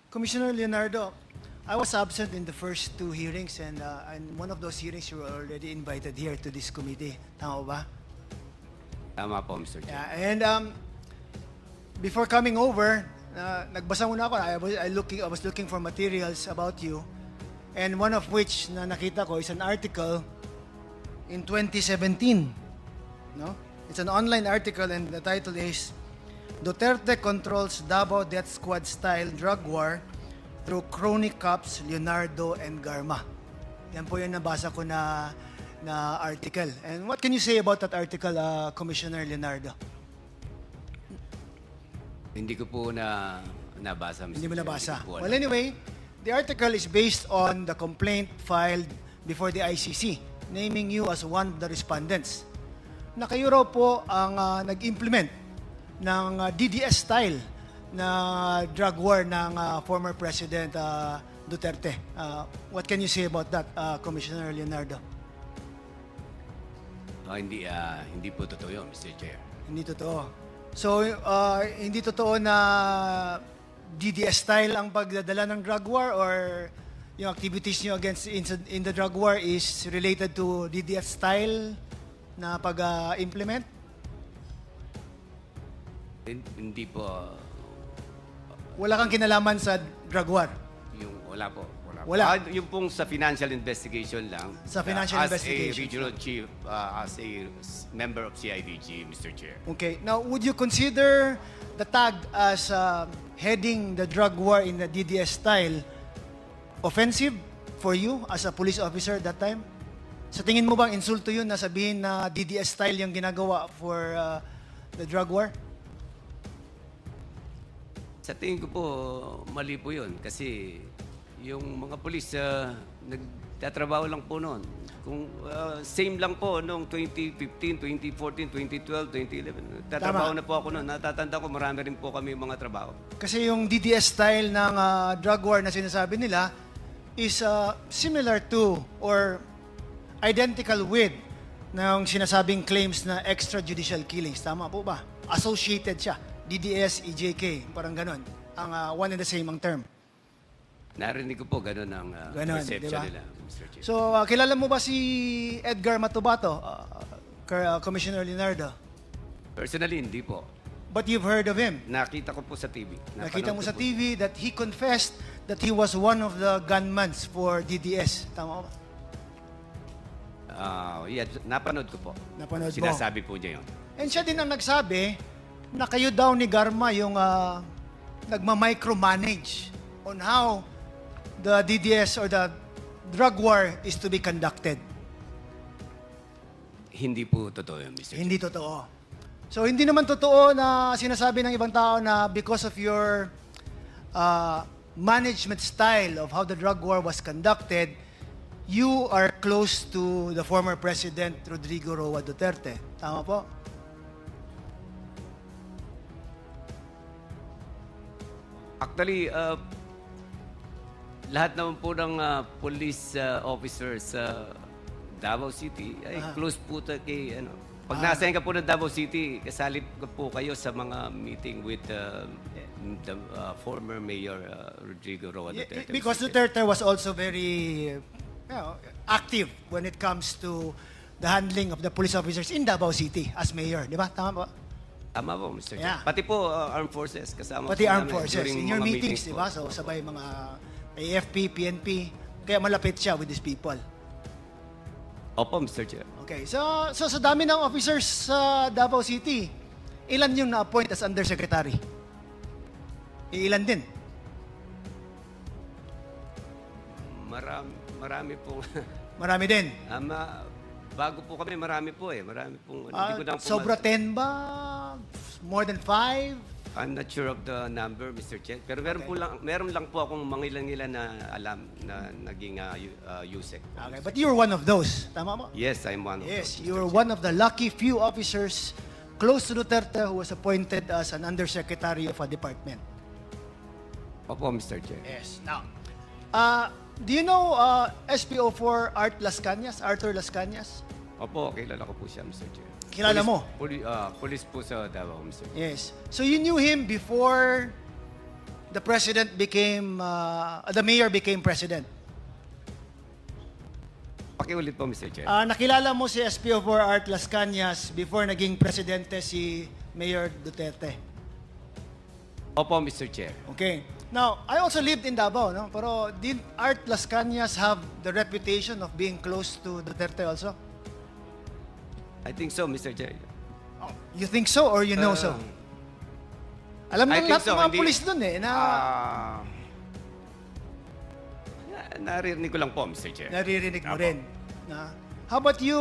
Commissioner Leonardo, I was absent in the first two hearings, and one of those hearings you were already invited here to this committee. Tama ba? Tama po, Mr. Chair. Yeah, and before coming over, nagbasa muna ako. I was looking for materials about you, and one of which na nakita ko is an article in 2017. No? It's an online article, and the title is Duterte controls Davao Death Squad-style drug war through crony cops Leonardo and Garma. Yan po yung nabasa ko na article. And what can you say about that article, Commissioner Leonardo? Hindi ko po nabasa, Mr. Hindi mo Chair. nabasa. Hindi ko po alam. Well, anyway, the article is based on the complaint filed before the ICC, naming you as one of the respondents. Na kayo raw po ang nag-implement ng DDS style na drug war ng former President Duterte. What can you say about that, Commissioner Leonardo? Hindi po totoo yun, Mr. Chair. Hindi totoo. So, hindi totoo na DDS style ang pagdadala ng drug war, or yung activities nyo against in the drug war is related to DDS style na pag-implement? Hindi po. Wala kang kinalaman sa drug war? Wala po. Wala. Yung pong sa financial investigation lang. Sa financial investigation. As a regional chief, as a member of CIDG, Mr. Chair. Okay. Now, would you consider the tag as heading the drug war in the DDS style offensive for you as a police officer that time? Sa tingin mo bang insulto yun na sabihin na DDS style yung ginagawa for the drug war? Sa tingin ko po, mali po yun. Kasi yung mga polis, nagtatrabaho lang po noon. Kung same lang po noong 2015, 2014, 2012, 2011. Tatrabaho na po ako noon. Natatanda ko, marami rin po kami mga trabaho. Kasi yung DDS style ng drug war na sinasabi nila is similar to or identical with ng sinasabing claims na extrajudicial killings. Tama po ba? Associated siya. DDS, EJK, parang ganon. Ang one and the same ang term. Narinig ko po, ganon ang perception diba? nila, Mr. Chair. So, kilala mo ba si Edgar Matubato, Commissioner Leonardo? Personally, hindi po. But you've heard of him? Nakita ko po sa TV. Nakita mo sa TV that he confessed that he was one of the gunmans for DDS. Tama ba? Yeah, napanood ko po. Napanood mo. Sinasabi po niya yun. And siya din ang nagsabi na kayo daw ni Garma yung nagma-micromanage on how the DDS or the drug war is to be conducted. Hindi po totoo yun, Mr. Hindi totoo. So, hindi naman totoo na sinasabi ng ibang tao na because of your management style of how the drug war was conducted, you are close to the former President Rodrigo Roa Duterte. Tama po? Actually, lahat naman po ng police officers sa Davao City ay close po kay pag nasayan ka po ng Davao City, kasali po kayo sa mga meeting with the former Mayor Rodrigo Roa Duterte. Because Duterte was also very active when it comes to the handling of the police officers in Davao City as mayor. Di ba? Tama po? Tama po, Mr. Chair. Yeah. Pati po armed forces, kasama Pati po armed namin forces. during In your mga meetings, di ba? po. So, sabay mga AFP, PNP. Kaya malapit siya with these people. Opo, Mr. Chair. Okay. So sa dami ng officers sa Davao City, ilan yung na-appoint as undersecretary? Ilan din? Marami po. Marami din. Bago po kami, marami po eh. Marami pong... hindi ko lang po Sobra 10 ba? More than 5? I'm not sure of the number, Mr. Chair. Pero meron lang po akong mga ilan na alam na naging USEC. Okay, but you're one of those. Tama mo? Yes, I'm one of those. Yes, Mr. you're Chair. one of the lucky few officers close to Duterte who was appointed as an undersecretary of a department. Opo, Mr. Chair. Yes. Now, do you know SPO4 Arthur Las Cañas? Opo, kilala ko po siya, Mr. Chair. Kilala mo? Police po sa Davao, Mr. Chair. Yes. So you knew him before the mayor became president? Pakiulit po, Mr. Chair. Nakilala mo si SPO4 Art Las Cañas before naging presidente si Mayor Duterte. Opo, Mr. Chair. Okay. Now, I also lived in Davao, no? Pero did Art Las Cañas have the reputation of being close to Duterte also? I think so, Mr. Chair. Oh, you think so or you know so? Alam I ng think lahat so, ng mga hindi- pulis dun eh, na Naririnig ko lang po, Mr. Chair. naririnig mo Apo. rin. Na, how about you,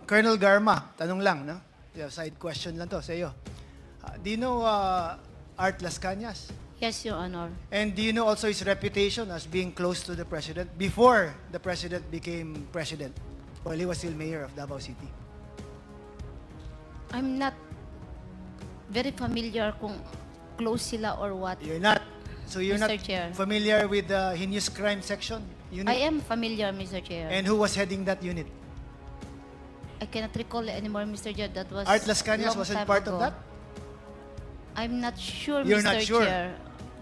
Colonel Garma? Tanong lang, no? Yeah, side question lang to sa iyo. Do you know Art Las Cañas? Yes, Your Honor. And do you know also his reputation as being close to the president before the president became president, while he was still mayor of Davao City? I'm not very familiar kung close sila or what. You're not. So you're Mr. not Chair. familiar with the heinous crime section unit? I am familiar, Mr. Chair. And who was heading that unit? I cannot recall anymore, Mr. Chair. That was Art Las Cañas long wasn't time part ago. of that? I'm not sure, You're Mr. not sure. Chair.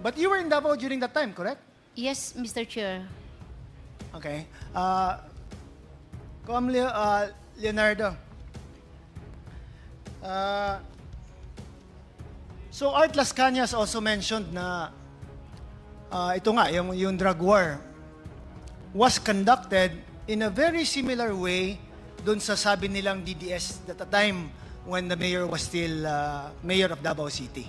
But you were in Davao during that time, correct? Yes, Mr. Chair. Okay. Leonardo. So Art Las Cañas also mentioned na ito nga, yung drug war was conducted in a very similar way dun sa sabi nilang DDS at the time when the mayor was still mayor of Davao City.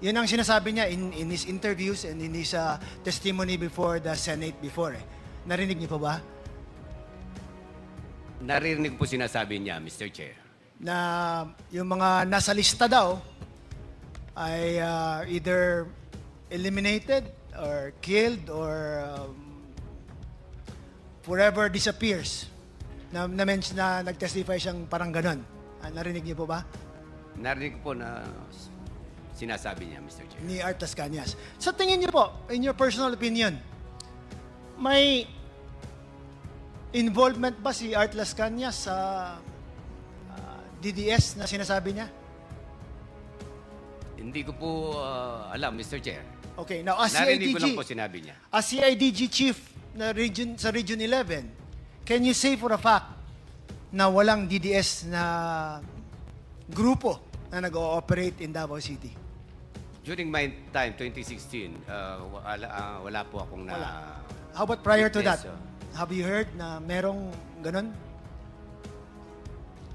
Yun ang sinasabi niya in his interviews and in his testimony before the Senate before. Narinig niyo pa ba? Naririnig po sinasabi niya, Mr. Chair. Na yung mga nasa lista daw ay either eliminated or killed or forever disappears. Na nag-testify siyang parang ganon. Narinig niyo po ba? Narinig po na sinasabi niya, Mr. Chair. Ni Art Las Cañas. Sa tingin niyo po, in your personal opinion, may involvement ba si Art Las Cañas sa DDS na sinasabi niya? Hindi ko po alam, Mr. Chair. Okay, now as Narinig ko lang CIDG, po sinabi niya. as CIDG chief na region, sa Region 11, can you say for a fact na walang DDS na grupo na nag-ooperate in Davao City? During my time, 2016, wala po akong Wala. How about prior to that? witness, Have you heard na merong ganon?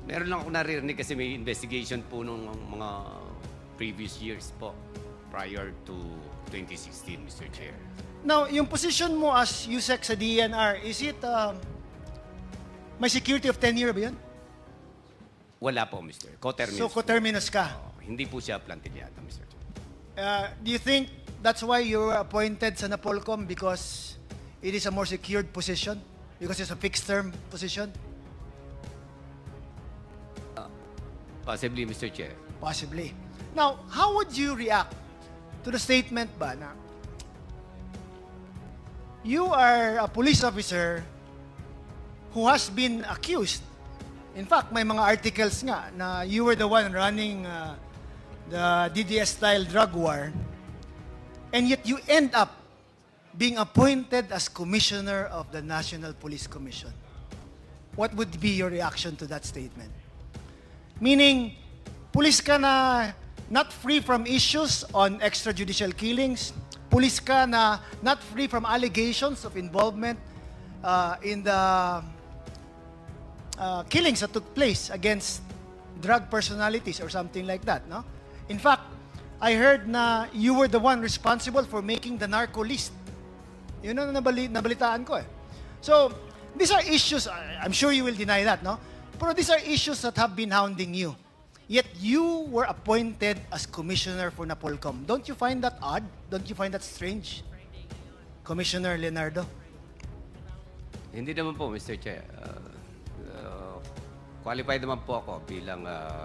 Meron lang ako naririnig kasi may investigation po nung mga previous years po prior to 2016, Mr. Chair. Now, yung position mo as USEC sa DNR, is it may security of tenure ba yun? Wala po, Mr. Coterminus. So, coterminous ka. Hindi po siya plantilyado, Mr. Chair. Do you think that's why you were appointed sa Napolcom because it is a more secured position? Because it's a fixed term position? Possibly, Mr. Chair. Possibly. Now, how would you react to the statement ba na you are a police officer who has been accused? In fact, may mga articles nga na you were the one running the DDS-style drug war, and yet you end up being appointed as Commissioner of the National Police Commission. What would be your reaction to that statement? Meaning, police ka na not free from issues on extrajudicial killings, police ka na not free from allegations of involvement in the killings that took place against drug personalities or something like that, no? In fact, I heard na you were the one responsible for making the narco list. Yun ang nabalitaan ko eh. So, these are issues, I'm sure you will deny that, no? Pero these are issues that have been hounding you. Yet you were appointed as commissioner for Napolcom. Don't you find that odd? Don't you find that strange? Commissioner Leonardo? Hindi naman po, Mr. Chair. Qualified naman po ako bilang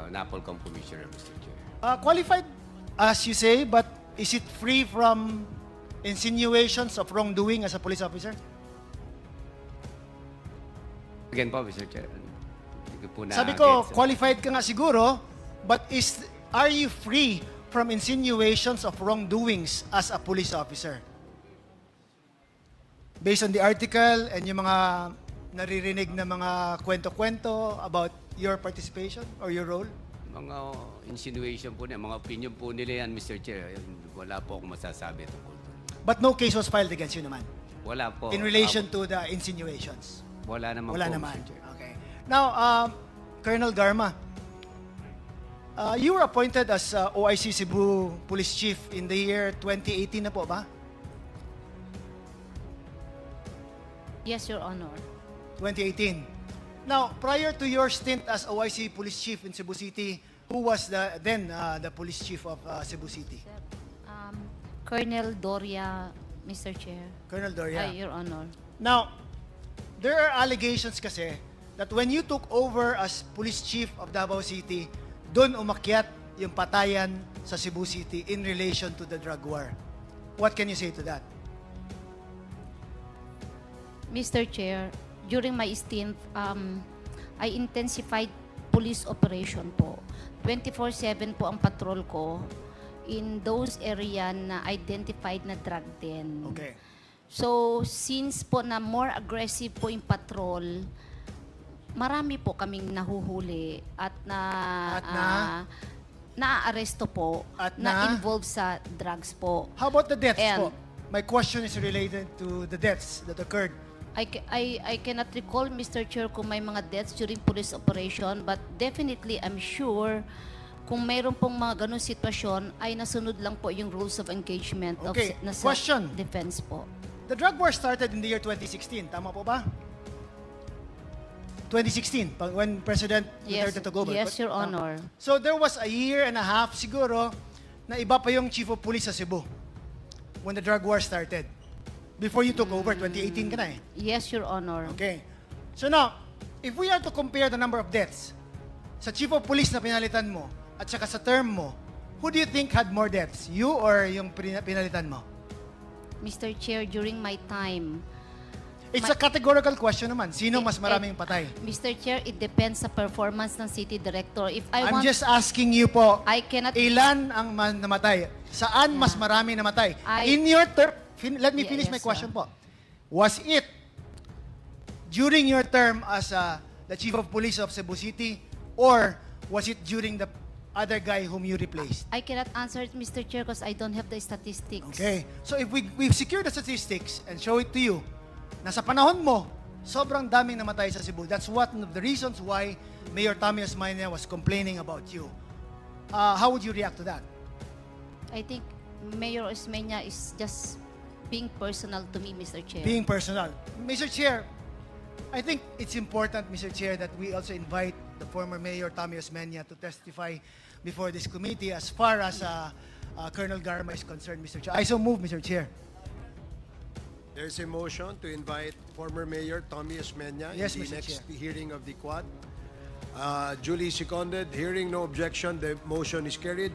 Napolcom Commissioner, Mr. Chair. Qualified, as you say, but is it free from insinuations of wrongdoing as a police officer? Again po, Mr. Chair. Hindi ko po Sabi ko, na-gets. qualified ka nga siguro, but are you free from insinuations of wrongdoings as a police officer? Based on the article and yung mga naririnig na mga kwento-kwento about your participation or your role? Mga insinuation po niya, mga opinion po nila yan, Mr. Chair. Wala po akong masasabi tungkol doon. But no case was filed against you naman? Wala po. In relation to the insinuations? Wala naman Wala po, naman. Mr. Chair. Okay. Now, Colonel Garma, you were appointed as OIC Cebu Police Chief in the year 2018 na po ba? Yes, Your Honor. 2018. Now, prior to your stint as OIC Police Chief in Cebu City, who was then the Police Chief of Cebu City? Colonel Doria, Mr. Chair. Colonel Doria. Your Honor. Now, there are allegations kasi that when you took over as Police Chief of Davao City, doon umakyat yung patayan sa Cebu City in relation to the drug war. What can you say to that? Mr. Chair, during my stint, I intensified police operation po. 24/7 po ang patrol ko in those area na identified na drug den. Okay. So, since po na more aggressive po yung patrol, marami po kaming nahuhuli at na-aaresto po At na involved sa drugs po. How about the deaths po? And- My question is related to the deaths that occurred. I cannot recall, Mr. Chair, kung may mga deaths during police operation, but definitely I'm sure kung mayroon pong mga ganun sitwasyon ay nasunod lang po yung rules of engagement Okay, of question. defense po. The drug war started in the year 2016. Tama po ba? 2016, when President Yes, Duterte took over. yes, Your Honor. So there was a year and a half siguro na iba pa yung Chief of Police sa Cebu when the drug war started. Before you took over, 2018 ka na eh. Yes, Your Honor. Okay. So now, if we are to compare the number of deaths sa Chief of Police na pinalitan mo at saka sa term mo, who do you think had more deaths? You or yung pinalitan mo? Mr. Chair, during my time, It's a categorical question naman. Sino mas maraming patay? Mr. Chair, it depends sa performance ng city director. If I'm just asking you po, I cannot... ilan ang namatay? Saan mas marami namatay? In your term, let me finish my question po. Was it during your term as the Chief of Police of Cebu City or was it during the other guy whom you replaced? I cannot answer it, Mr. Chair, because I don't have the statistics. Okay. So if we've secured the statistics and show it to you, na sa panahon mo, sobrang daming namatay sa Cebu. That's one of the reasons why Mayor Tommy Osmania was complaining about you. How would you react to that? I think Mayor Osmeña is just being personal to me, Mr. Chair. Being personal. Mr. Chair, I think it's important, Mr. Chair, that we also invite the former Mayor Tommy Osmania to testify before this committee as far as Colonel Garma is concerned, Mr. Chair. I so move, Mr. Chair. There's a motion to invite former Mayor Tommy Osmeña Yes, in the Mr. next Chair. hearing of the Quad. Duly seconded. Hearing no objection, the motion is carried.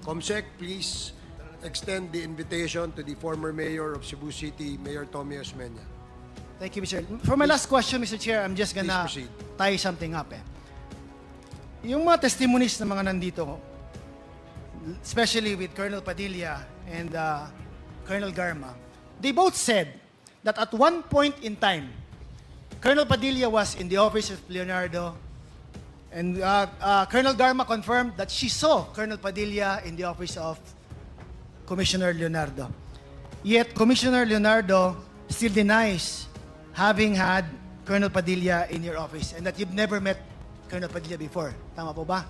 Comsec, please extend the invitation to the former Mayor of Cebu City, Mayor Tommy Osmeña. Thank you, Mr. For my last question, Mr. Chair, I'm just gonna Please proceed. tie something up. Yung mga testimonies ng mga nandito, especially with Colonel Padilla and Colonel Garma, they both said that at one point in time, Colonel Padilla was in the office of Leonardo, and Colonel Garma confirmed that she saw Colonel Padilla in the office of Commissioner Leonardo. Yet, Commissioner Leonardo still denies having had Colonel Padilla in your office and that you've never met Colonel Padilla before. Tama po ba?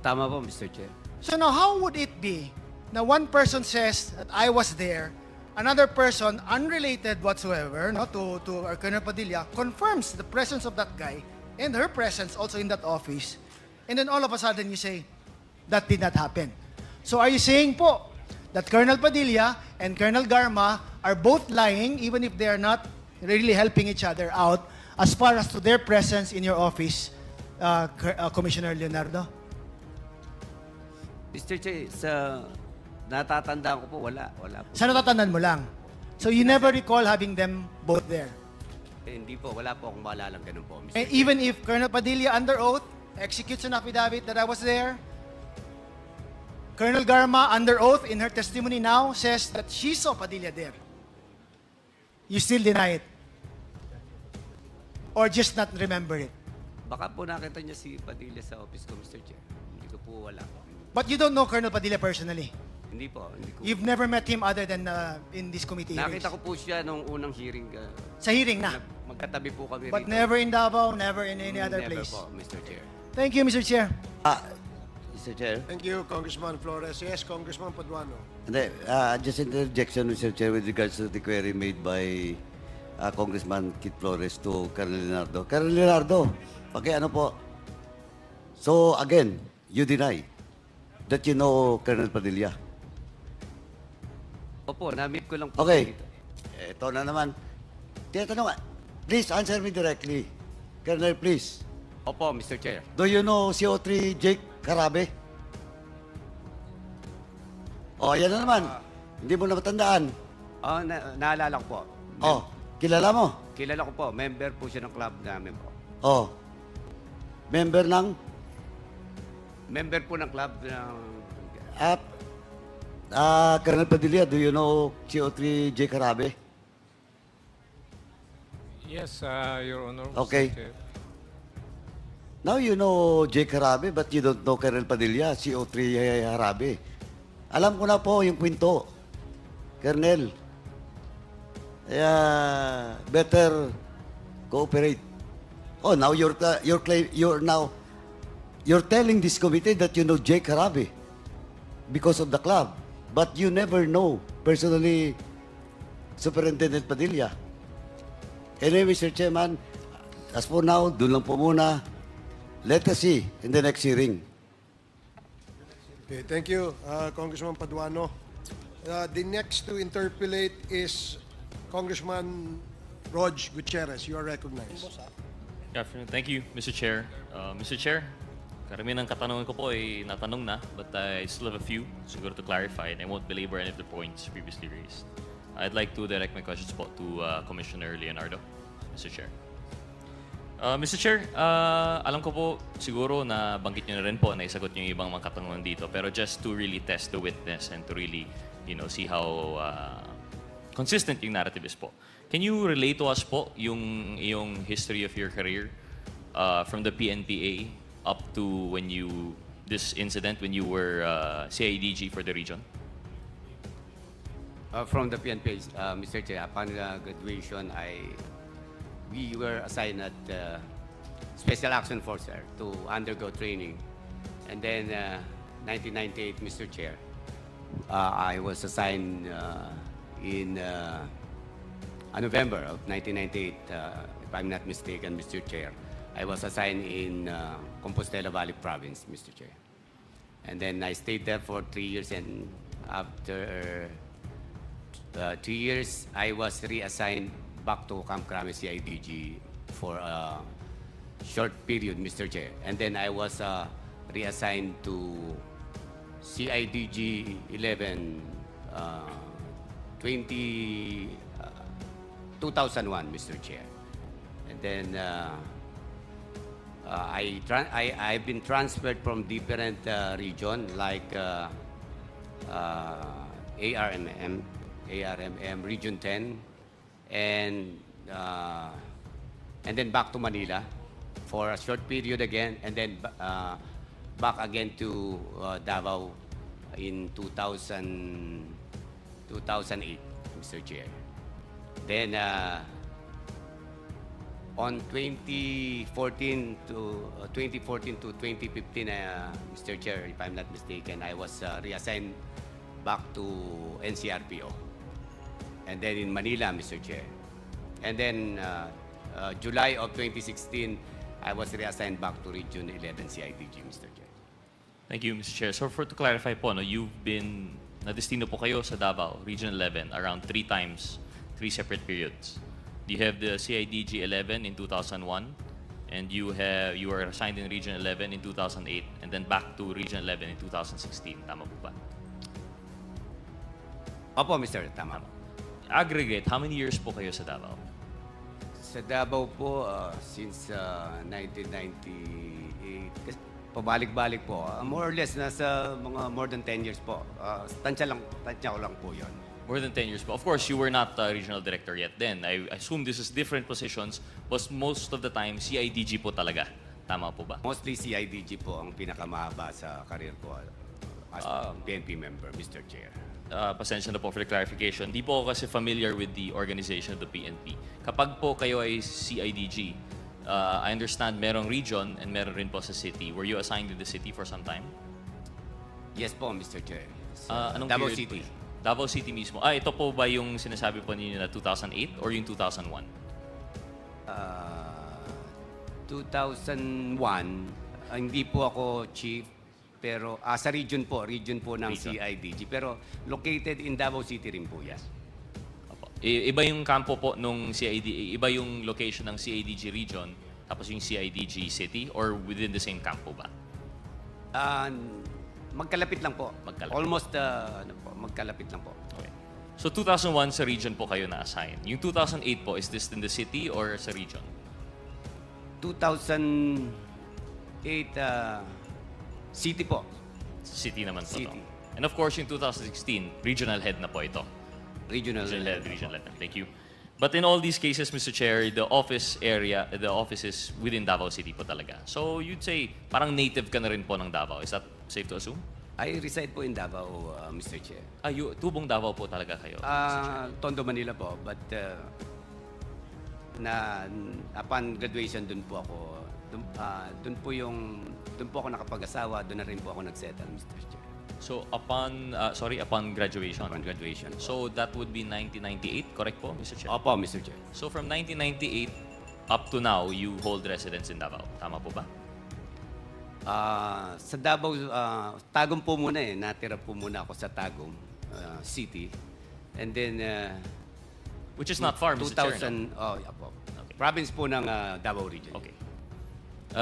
Tama po, Mr. Chair. So now, how would it be na one person says that I was there, another person, unrelated whatsoever to Colonel Padilla, confirms the presence of that guy and her presence also in that office, and then all of a sudden you say, that did not happen. So are you saying po that Colonel Padilla and Colonel Garma are both lying even if they are not really helping each other out as far as to their presence in your office, Commissioner Leonardo? Mr. Chair, sa natatandaan ko po, wala po. Sa natatandaan mo lang. So you never recall having them both there. Hindi po, wala po akong maalalang ganun po, Mr. And Chair. even if Colonel Padilla under oath executes an affidavit that I was there, Colonel Garma, under oath in her testimony now, says that she saw Padilla there. You still deny it? Or just not remember it? Baka po nakita niya si Padilla sa office ko, Mr. Chair. Hindi ko po wala. But you don't know Colonel Padilla personally? Hindi po, hindi ko. You've never met him other than in this committee hearings? Nakita ko po siya nung unang hearing. Sa hearing na? Magkatabi po kami But rito. never in Davao, never in any other Never place? po, Mr. Chair. Thank you, Mr. Chair. Mr. Chair. Thank you, Congressman Flores. Yes, Congressman Paduano. Hindi, just an interjection, Mr. Chair, with regards to the query made by Congressman Kit Flores to Colonel Leonardo. Colonel Leonardo, ano po? So, again, you deny that you know Colonel Padilla. Opo, na-meet ko lang po Okay. dito. Ito na naman. Tinatanong, please answer me directly. Colonel, please. Opo, Mr. Chair. Do you know CO3 Jake Carabe? Oh, yan na naman. Hindi mo na matandaan. Naalala ko po. Oh, kilala mo? Kilala ko po. Member po siya ng club namin po. Oh. Member ng Member po ng club ng... Colonel Padilla, do you know CO3 Jake Carabe? Yes, Your Honor. Okay. Mr. Chair. Now you know Jake Harabe, but you don't know Colonel Padilla, CO3 Harabe. Alam ko na po yung kwento, Colonel. Better cooperate. Oh, now you're telling this committee that you know Jake Harabe because of the club, but you never know personally Superintendent Padilla. Anyway, Mr. Chairman, as for now, doon lang po muna. Let us see in the next hearing. Okay, thank you, Congressman Paduano. The next to interpolate is Congressman Rog Gutierrez. You are recognized. Good afternoon. Thank you, Mr. Chair. Mr. Chair, karamihan ng katanungan ko po ay natanong na, but I still have a few siguro to clarify, and I won't belabor any of the points previously raised. I'd like to direct my questions po to Commissioner Leonardo, Mr. Chair. Mr. Chair, alam ko po siguro na banggit nyo na rin po na isagot nyo yung ibang mga katanungan dito, pero just to really test the witness and to really, see how consistent yung narrative is po. Can you relate to us po yung history of your career from the PNPA up to this incident when you were CIDG for the region? From the PNP, Mr. Chair, upon graduation, we were assigned at Special Action Force to undergo training. And then, 1998, Mr. Chair, I was assigned in November of 1998, if I'm not mistaken, Mr. Chair. I was assigned in Compostela Valley Province, Mr. Chair. And then I stayed there for 3 years, and after 2 years, I was reassigned back to Camp Crame CIDG for a short period, Mr. Chair. And then I was reassigned to CIDG 11 2001, Mr. Chair. And then I've been transferred from different region like ARMM, Region 10, and then back to Manila for a short period again, and then back again to Davao in 2008, Mr. Chair. Then on 2014 to 2015, Mr. Chair, if I'm not mistaken, I was reassigned back to NCRPO. And then in Manila, Mr. Chair. And then July of 2016, I was reassigned back to Region 11 CIDG, Mr. Chair. Thank you, Mr. Chair. So to clarify po, you've been nadestino po kayo sa Davao, Region 11, around 3 times, 3 separate periods. You have the CIDG 11 in 2001, and you were assigned in Region 11 in 2008, and then back to Region 11 in 2016. Tama po ba? Opo, Mr. Tama. Aggregate, how many years po kayo sa Davao? Sa Davao po, since 1998, pabalik-balik po. More or less, nasa mga more than 10 years po. Tansya ko lang po yun. More than 10 years po. Of course, you were not regional director yet then. I assume this is different positions, but most of the time, CIDG po talaga. Tama po ba? Mostly CIDG po ang pinakamahaba sa career ko as PNP member, Mr. Chair. Pasensya na po for the clarification. Di po ako kasi familiar with the organization of the PNP. Kapag po kayo ay CIDG, I understand merong region and meron rin po sa city. Were you assigned to the city for some time? Yes po, Mr. Chair. Anong Davao period po City. yun? Davao City mismo. Ito po ba yung sinasabi po ninyo na 2008 or yung 2001? 2001, hindi po ako chief, pero sa region po ng CIDG. Pero located in Davao City rin po yan. Opo. Iba yung kampo po nung CID, iba yung location ng CIDG region, tapos yung CIDG city, or within the same campo ba? Magkalapit lang po. Magkalapit. Almost magkalapit lang po. Okay. So 2001 sa region po kayo na-assign. Yung 2008 po, is this in the city or sa region? 2008, city po. City naman po City. to. And of course, yung 2016, regional head na po ito. Regional Regional head. Thank you. But in all these cases, Mr. Chair, the office is within Davao City po talaga. So you'd say, parang native ka na rin po ng Davao. Is that safe to assume? I reside po in Davao, Mr. Chair. Tubong Davao po talaga kayo, Mr. Chair. Tondo, Manila po. But upon graduation, dun po ako nakapag-asawa, dun na rin po ako nag-settle, Mr. Chair. So upon graduation. Upon graduation. So that would be 1998, correct po, Mr. Chair? Opo, Mr. Chair. So from 1998 up to now, you hold residence in Davao. Tama po ba? Sa Davao, Tagum po muna eh. Natira po muna ako sa Tagum City. And then, Which is not far, Mr. Chair. No? Yeah po. Okay. Province po ng Davao Region. Okay.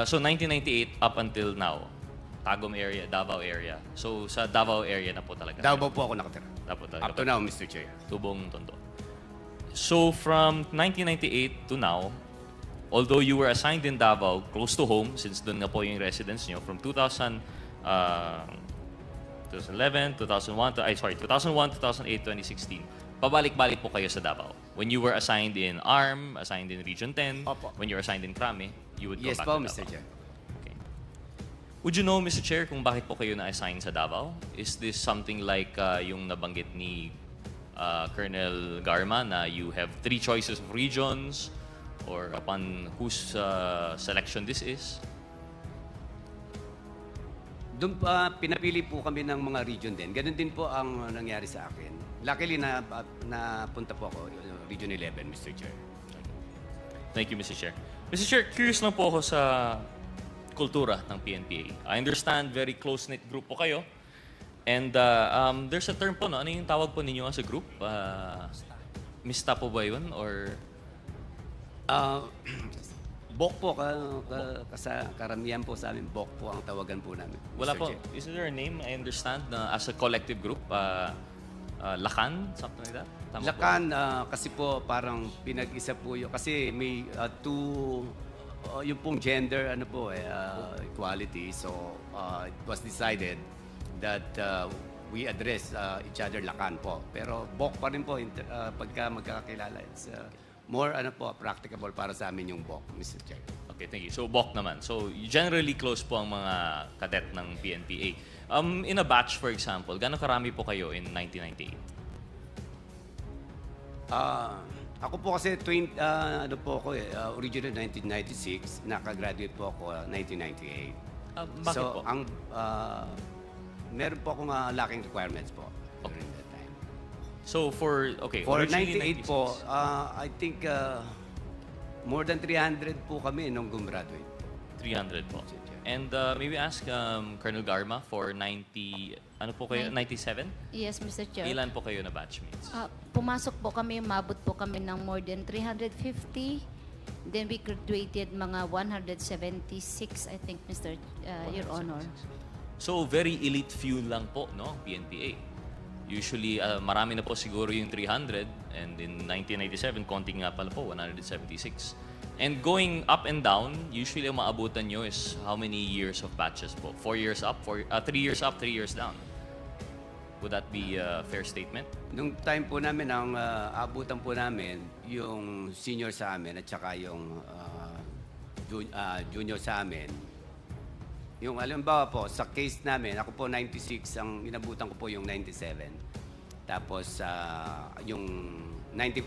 So 1998 up until now, Tagum area, Davao area. So sa Davao area na po talaga. Davao po ako nakatira. Davao talaga. Up to now, Mr. Chair. Tubong Tondo. So from 1998 to now, although you were assigned in Davao, close to home, since doon nga po yung residence nyo, from 2011, 2001, 2008, 2016, pabalik-balik po kayo sa Davao. When you were assigned in ARM, assigned in Region 10, Opo. when you were assigned in Krame, you would go Yes back po, to Mr. Davao. Chair. Okay. Would you know, Mr. Chair, kung bakit po kayo na-assign sa Davao? Is this something like yung nabanggit ni Colonel Garma na you have 3 choices of regions, or upon whose selection this is? Doon pinapili po kami ng mga region din. Ganun din po ang nangyari sa akin. Luckily, napunta po ako, Region 11, Mr. Chair. Thank you, Mr. Chair. Mr. Chair, curious lang po ako sa kultura ng PNPA. I understand very close-knit group po kayo. And there's a term po, no? Ano yung tawag po ninyo as a group? Mista po ba yun? Or Bok po, karamihan po sa amin, Bok po ang tawagan po namin. wala Mr. po. Chair. Is there a name, I understand, na as a collective group? Lakan? Something like that? Tama po? Lakan, kasi po parang pinag-isa po yun. Kasi may yung pong gender, equality. So, it was decided that we address each other Lakan po. Pero Bok pa rin po, pagka magkakakilala. It's more practicable para sa amin yung Bok, Mr. Chair. Okay, thank you. So, BOC naman. So, generally close po ang mga cadet ng PNPA. In a batch, for example, gano'ng karami po kayo in 1998? Ako po kasi, original 1996, nakagraduate po ako 1998. Bakit so, po? meron po akong lacking requirements po during that time. So, for originally 98 po, I think more than 300 po kami nung gumraduate. 300 po. And maybe ask Colonel Garma for 97? Yes, Mr. Chair. Ilan po kayo na batchmates? Pumasok po kami, mabot po kami ng more than 350. Then we graduated mga 176, I think, Your Honor. So, very elite few lang po, no? PNPA. Usually, marami na po siguro yung 300, and in 1997, konting nga pala po, 176. And going up and down, usually ang maabutan nyo is how many years of batches po? 4 years up, 3 years up, 3 years down. Would that be a fair statement? Nung time po namin, ang abutan po namin, yung senior sa amin at saka yung junior sa amin. Yung alimbawa po, sa case namin, ako po 96, ang inabutan ko po yung 97. Tapos yung 95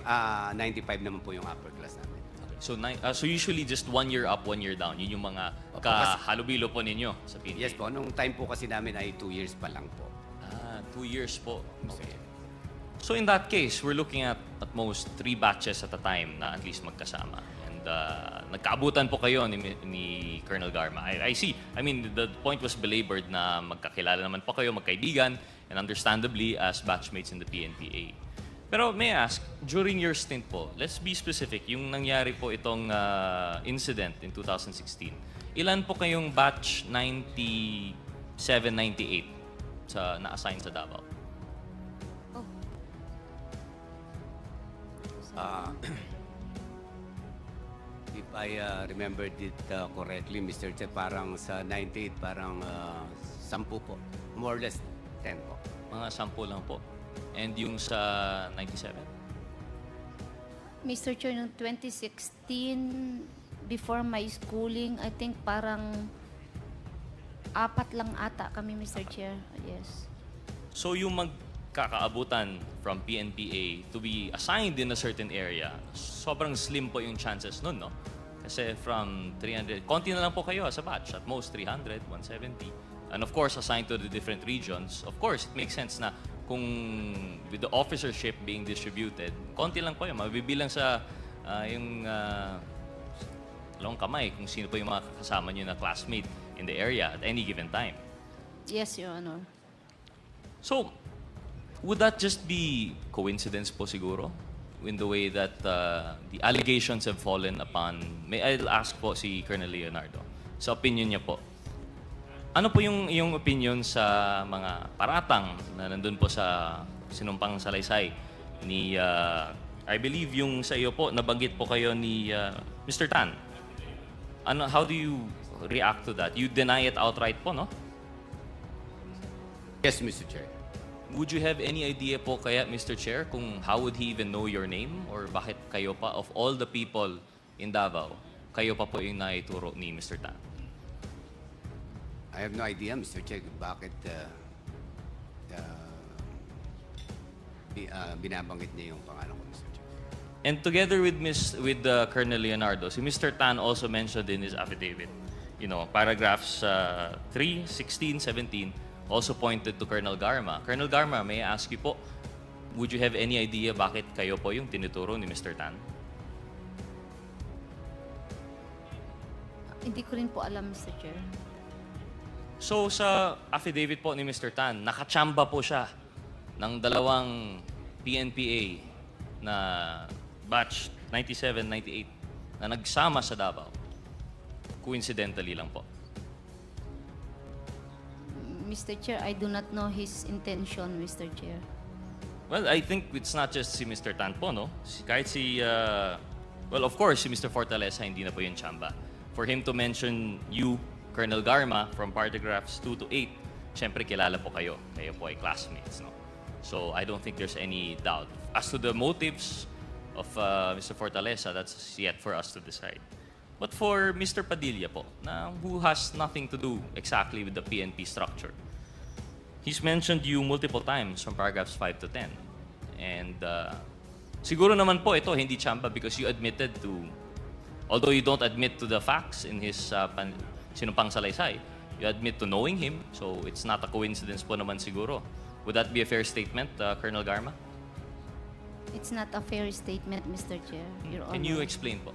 naman po yung upper class namin. So, so usually just 1 year up, 1 year down. Yun yung mga kahalubilo po ninyo sa PNP. Yes po, nung time po kasi namin ay 2 years pa lang po. 2 years po. Okay. So in that case, we're looking at most 3 batches at a time na at least magkasama. And nagkaabutan po kayo ni Colonel Garma. I see. I mean, the point was belabored na magkakilala naman po kayo, magkaibigan, and understandably as batchmates in the PNPA. Pero may I ask, during your stint po, let's be specific, yung nangyari po itong incident in 2016, ilan po kayong batch 97, 98 na-assign sa Davao? If I remembered it correctly, Mr. Chair, parang sa 98, parang 10 po. More or less 10 po. Mga 10 lang po. And yung sa 97? Mr. Chair, noong 2016, before my schooling, I think parang 4 lang ata kami, Mr. Chair. Yes. So yung magkakaabutan from PNPA to be assigned in a certain area, sobrang slim po yung chances nun, no? Kasi from 300, konti na lang po kayo sa batch. At most 300, 170. And of course, assigned to the different regions. Of course, it makes sense na kung with the officership being distributed, konti lang po yun. Mabibilang sa yung dalawang kamay kung sino po yung mga kasama nyo na classmate in the area at any given time. Yes, Your Honor. So, would that just be coincidence po siguro? In the way that the allegations have fallen upon, I'll ask po si Colonel Leonardo, sa opinion niya po. Ano po yung iyong opinion sa mga paratang na nandun po sa sinumpang salaysay ni, I believe yung sa iyo po, nabanggit po kayo ni Mr. Tan. How do you react to that? You deny it outright po, no? Yes, Mr. Chair. Would you have any idea po kaya, Mr. Chair, kung how would he even know your name? Or bakit kayo pa, of all the people in Davao, kayo pa po yung naituro ni Mr. Tan? I have no idea, Mr. Chair, bakit binabanggit niya yung pangalan ko, Mr. Chair. And together with Colonel Leonardo, si Mr. Tan also mentioned in his affidavit, paragraphs 3, 16, 17, also pointed to Colonel Garma. Colonel Garma, may I ask you po, would you have any idea bakit kayo po yung tinuturo ni Mr. Tan? Hindi ko rin po alam, Mr. Chair. So sa affidavit po ni Mr. Tan, nakachamba po siya ng dalawang PNPA na batch 97, 98 na nagsama sa Davao. Coincidentally lang po. Mr. Chair, I do not know his intention, Mr. Chair. Well, I think it's not just si Mr. Tan po, no? Kahit well, of course, si Mr. Fortaleza, hindi na po yung chamba. For him to mention you, Colonel Garma, from paragraphs 2 to 8, syempre kilala po kayo. Kayo po ay classmates, no? So I don't think there's any doubt. As to the motives of Mr. Fortaleza, that's yet for us to decide. But for Mr. Padilla po, who has nothing to do exactly with the PNP structure, he's mentioned you multiple times from paragraphs 5 to 10. And siguro naman po ito, hindi chamba because you admitted to, although you don't admit to the facts in his sinumpang salaysay, you admit to knowing him, so it's not a coincidence po naman siguro. Would that be a fair statement, Colonel Garma? It's not a fair statement, Mr. Chair, Your Honor. Can you explain po?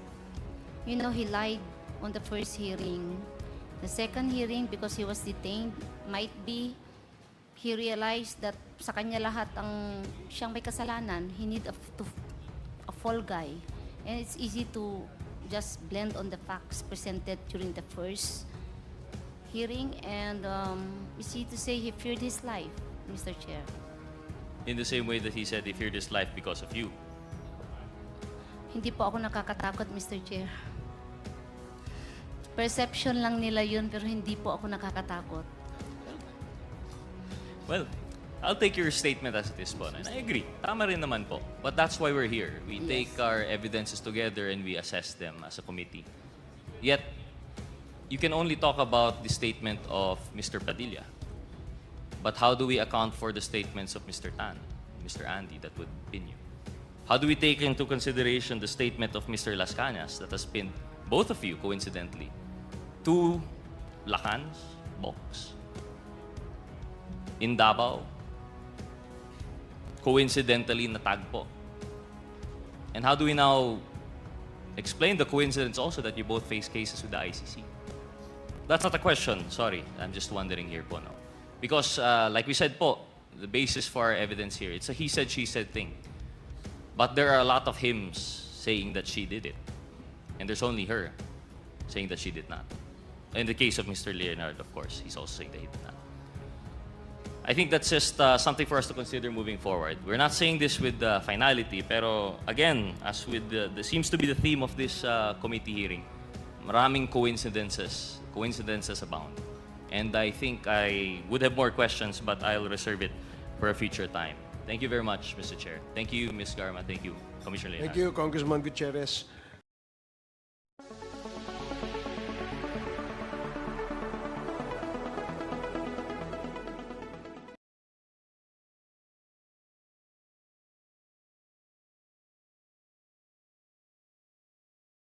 He lied on the first hearing. The second hearing, because he was detained, might be he realized that sa kanya lahat ang siyang may kasalanan. He need a fall guy. And it's easy to just blend on the facts presented during the first hearing, and easy to say he feared his life, Mr. Chair. in the same way that he said he feared his life because of you. Hindi po ako nakakatakot, Mr. Chair. Perception lang nila yun, pero hindi po ako nakakatakot. Well, I'll take your statement as it is po. And I agree. Tama rin naman po. But that's why we're here. We take our evidences together and we assess them as a committee. Yet, you can only talk about the statement of Mr. Padilla. But how do we account for the statements of Mr. Tan, Mr. Andy that would pin you? How do we take into consideration the statement of Mr. Las Cañas that has pinned both of you, coincidentally, to Lacan's box? In Davao, coincidentally natagpo. And how do we now explain the coincidence also that you both face cases with the ICC? That's not a question, sorry. I'm just wondering here po, no? Because, like we said po, the basis for our evidence here, it's a he said, she said thing. But there are a lot of hymns saying that she did it. And there's only her saying that she did not. In the case of Mr. Leonardo, of course, he's also saying that he did not. I think that's just something for us to consider moving forward. We're not saying this with finality, pero again, as with the seems to be the theme of this committee hearing, maraming coincidences abound. And I think I would have more questions, but I'll reserve it for a future time. Thank you very much, Mr. Chair. Thank you, Ms. Garma. Thank you, Commissioner Leonardo. Thank you, Congressman Gutierrez.